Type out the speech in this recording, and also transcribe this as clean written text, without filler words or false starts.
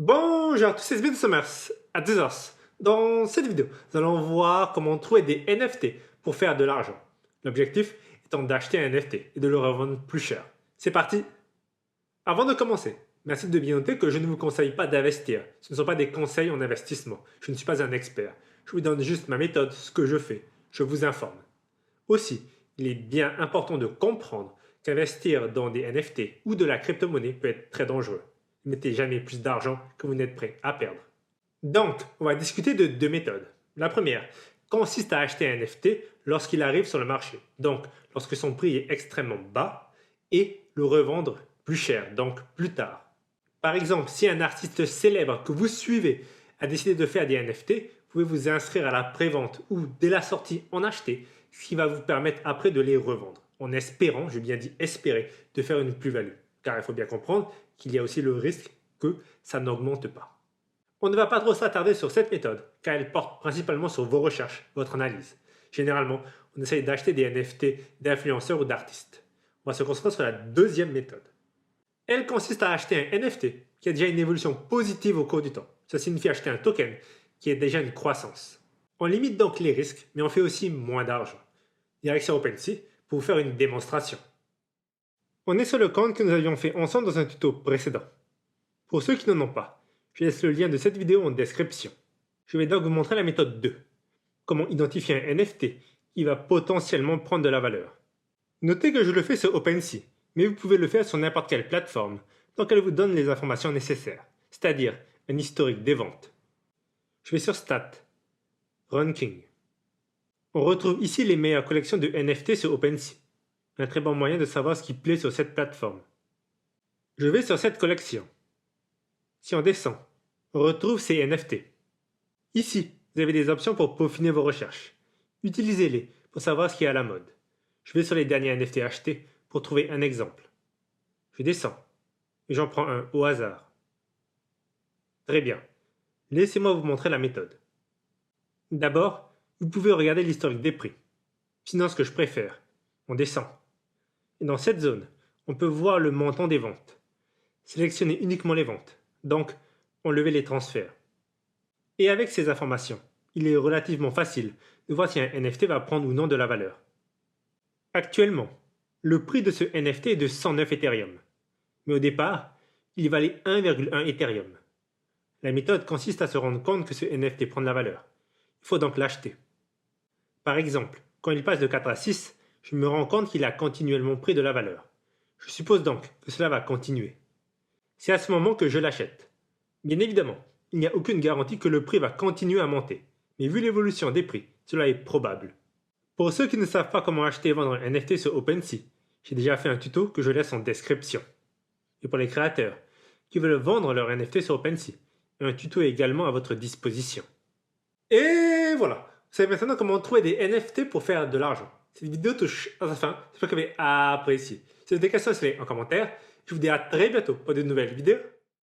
Bonjour à tous, c'est Sven Summers à Tezos. Dans cette vidéo, nous allons voir comment trouver des NFT pour faire de l'argent. L'objectif étant d'acheter un NFT et de le revendre plus cher. C'est parti! Avant de commencer, merci de bien noter que je ne vous conseille pas d'investir. Ce ne sont pas des conseils en investissement. Je ne suis pas un expert. Je vous donne juste ma méthode, ce que je fais. Je vous informe. Aussi, il est bien important de comprendre qu'investir dans des NFT ou de la crypto-monnaie peut être très dangereux. Ne mettez jamais plus d'argent que vous n'êtes prêt à perdre. Donc, on va discuter de deux méthodes. La première consiste à acheter un NFT lorsqu'il arrive sur le marché, donc lorsque son prix est extrêmement bas, et le revendre plus cher, donc plus tard. Par exemple, si un artiste célèbre que vous suivez a décidé de faire des NFT, vous pouvez vous inscrire à la prévente ou dès la sortie en acheter, ce qui va vous permettre après de les revendre, en espérant, j'ai bien dit espérer, de faire une plus-value. Car il faut bien comprendre qu'il y a aussi le risque que ça n'augmente pas. On ne va pas trop s'attarder sur cette méthode, car elle porte principalement sur vos recherches, votre analyse. Généralement, on essaye d'acheter des NFT d'influenceurs ou d'artistes. On va se concentrer sur la deuxième méthode. Elle consiste à acheter un NFT qui a déjà une évolution positive au cours du temps. Ça signifie acheter un token qui a déjà une croissance. On limite donc les risques, mais on fait aussi moins d'argent. Direction OpenSea pour vous faire une démonstration. On est sur le compte que nous avions fait ensemble dans un tuto précédent. Pour ceux qui n'en ont pas, je laisse le lien de cette vidéo en description. Je vais donc vous montrer la méthode 2. Comment identifier un NFT qui va potentiellement prendre de la valeur. Notez que je le fais sur OpenSea, mais vous pouvez le faire sur n'importe quelle plateforme, tant qu'elle vous donne les informations nécessaires, c'est-à-dire un historique des ventes. Je vais sur Stats, Ranking. On retrouve ici les meilleures collections de NFT sur OpenSea. Un très bon moyen de savoir ce qui plaît sur cette plateforme. Je vais sur cette collection. Si on descend, on retrouve ces NFT. Ici, vous avez des options pour peaufiner vos recherches. Utilisez-les pour savoir ce qui est à la mode. Je vais sur les derniers NFT achetés pour trouver un exemple. Je descends et j'en prends un au hasard. Très bien. Laissez-moi vous montrer la méthode. D'abord, vous pouvez regarder l'historique des prix. Sinon, ce que je préfère, on descend. Et dans cette zone, on peut voir le montant des ventes. Sélectionnez uniquement les ventes, donc enlevez les transferts. Et avec ces informations, il est relativement facile de voir si un NFT va prendre ou non de la valeur. Actuellement, le prix de ce NFT est de 109 Ethereum. Mais au départ, il valait 1,1 Ethereum. La méthode consiste à se rendre compte que ce NFT prend de la valeur. Il faut donc l'acheter. Par exemple, quand il passe de 4 à 6, je me rends compte qu'il a continuellement pris de la valeur. Je suppose donc que cela va continuer. C'est à ce moment que je l'achète. Bien évidemment, il n'y a aucune garantie que le prix va continuer à monter, mais vu l'évolution des prix, cela est probable. Pour ceux qui ne savent pas comment acheter et vendre un NFT sur OpenSea, j'ai déjà fait un tuto que je laisse en description. Et pour les créateurs qui veulent vendre leur NFT sur OpenSea, un tuto est également à votre disposition. Et voilà, vous savez maintenant comment trouver des NFT pour faire de l'argent. Cette vidéo touche à sa fin, j'espère que vous avez apprécié. Si vous avez des questions, laissez-les en commentaire. Je vous dis à très bientôt pour de nouvelles vidéos.